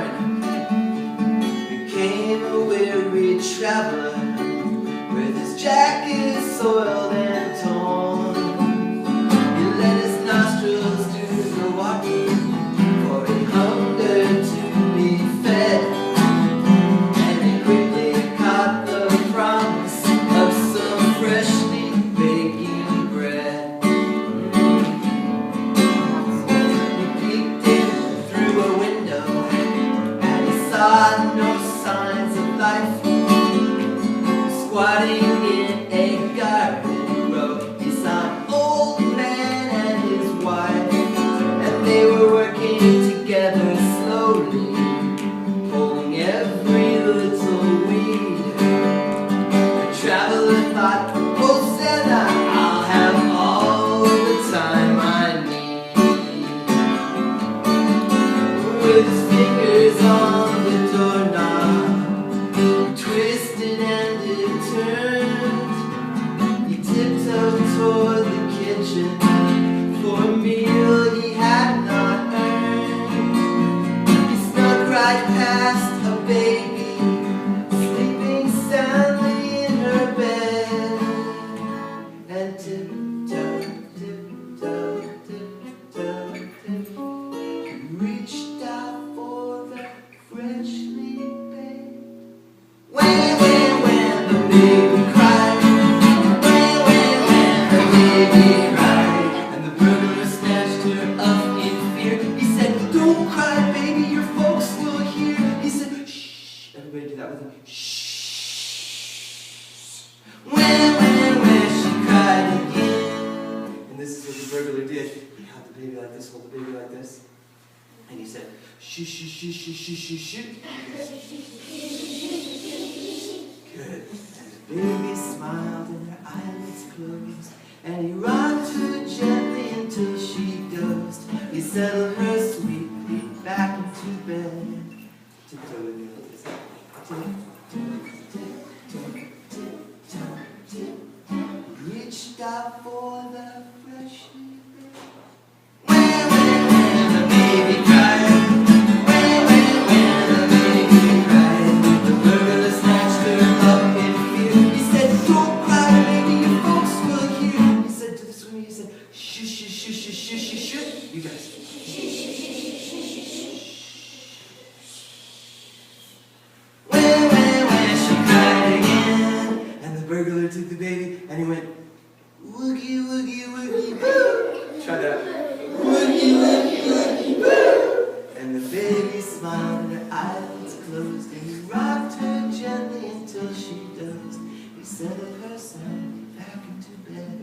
morn became a weary traveler with his jacket soiled and torn. He let his nostrils do the walking, for he hungered to be fed, and he quickly caught the promise of some freshly baking bread. He peeked in through a window and he saw no signs of life. Squatting in a garden row, he saw an old man and his wife, and they were working together slowly, pulling every little weed. The traveler thought, hosanna, I'll have all the time I need. With his fingers on the doorknob, he twisted and it turned. He tiptoed toward the kitchen for a meal he had not earned. He snuck right past a baby sleeping soundly in her bed, and tiptoe, tiptoe, tiptoe, tiptoe, he reached out for the freshly baked. When the baby cried, when the baby cried, and the burglar snatched her up in fear. He said, don't cry, baby, your folks will hear. He said, shh. Everybody do that with him. Shh. When she cried again. And this is what the burglar did. He held the baby like this, hold the baby like this. And he said, shh, shh, shh, shh, shh, shh, shh. Good. And the baby smiled and her eyelids closed, and he rocked her gently until she dozed. He settled her sweetly back into bed. Tiptoe with me like this. Tiptoe, tiptoe. He reached out for the freshly baked. When the baby cried. When the baby cried, the burglar snatched her up in fear. He said, don't cry, baby, your folks will hear. He said to the swimmer, he said, shh, shh, shh, shh, shh, shh, shh. You guys. When she cried again, and the burglar took the baby, and he went, woogie, woogie, woogie, boo. Try that. Woogie, woogie, woogie, boo. And the baby smiled and her eyelids closed, and he rocked her gently until she dozed. He settled her soundly back into bed.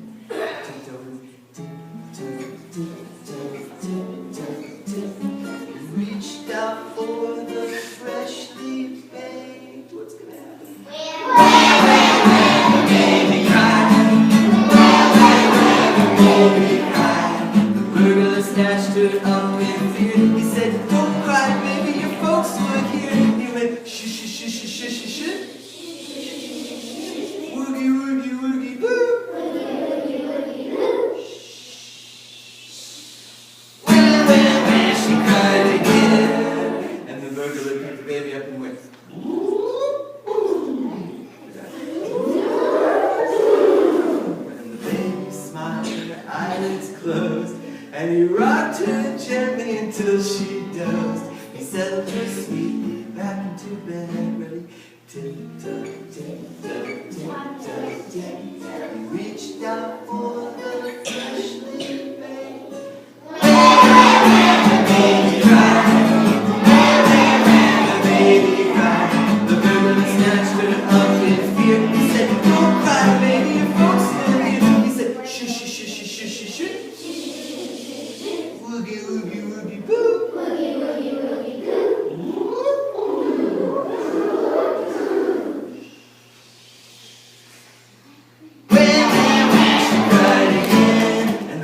Tiptoe, tiptoe, tiptoe, tiptoe, tiptoe. He reached out for the freshly baked. What's gonna happen? When the baby cried. Baby cried. The burglar snatched her up in fear. He said, don't cry, baby, your folks will hear. He went, shh, shh, shh, shh, shh, shh, shh. Woogie, woogie, woogie, boo. When she cried again, and the burglar picked the baby up and went, and the baby smiled and her eyelids closed, and he rocked her gently until she dozed. He settled her sweetly back into bed, ready. Tiptoe, tiptoe, tiptoe, tiptoe. He reached out for the freshly baked. The baby cried. The baby cried. The burglar snatched her up in fear. He said, don't cry, baby, your folks will hear. He said, shh, shh, shh, shh, shh, shh, shh. Woogie, woogie, woogie, boo. Woogie, woogie, woogie, boo. When she cried again,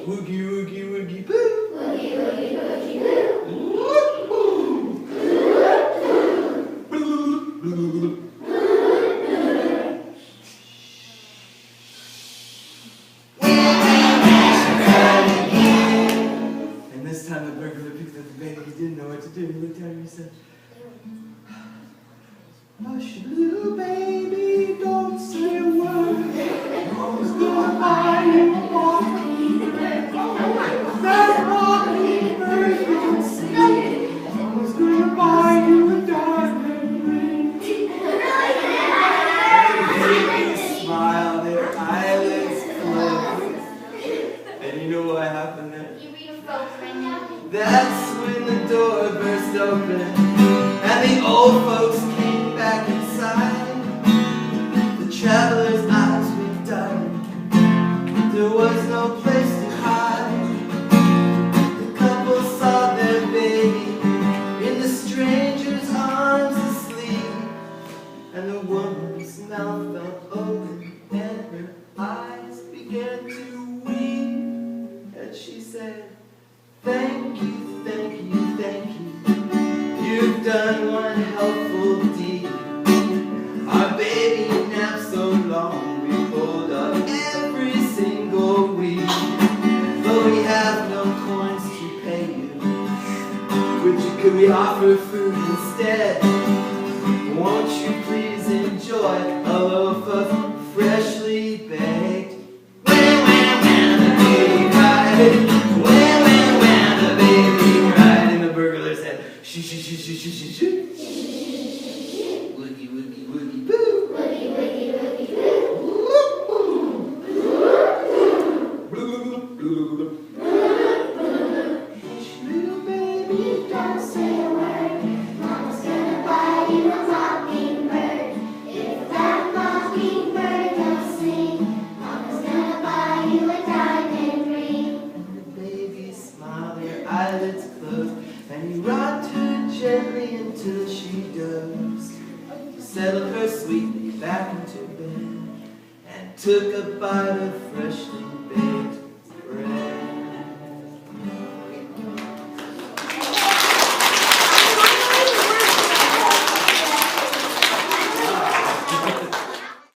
Woogie, woogie, woogie, boo. Woogie, woogie, woogie, boo. And this time the burglar picked up the baby. He didn't know what to do. He looked at her and he said, "Hush, little baby, don't say a word. Mama's gonna buy you a mockingbird. That mockingbird don't sing. Mama's gonna buy you a diamond ring." Babies smile, their eyelids close. And you know what happened there? You read a folk right now? That's when the door burst open and the old folks came back inside. The traveler's eyes were dark. There was no place to hide. The couple saw their baby in the stranger's arms asleep, and the woman's mouth fell open and her eyes began to weep, and she said, "Thank you, thank you, thank you. You've done one helpful deed. Our baby napped so long we pulled up every single week. Though we have no coins to pay you, could we offer food instead? Won't you please enjoy a loaf of freshly baked?" When the baby cried, when the baby cried, and the burglar said, "Shoo, shoo, shoo, shoo, shoo, shoo, shoo. Woogie, woogie, woogie, boo. Woogie, woogie, woogie, boo. Hush, little baby, Don't say a word. Mama's gonna buy you a mockingbird. If that mockingbird don't sing, Mama's gonna buy you a diamond ring. the baby smiled, her eyelids closed, and he rocked her gently until she dozed. He settled her sweetly back into bed and took a bite of freshly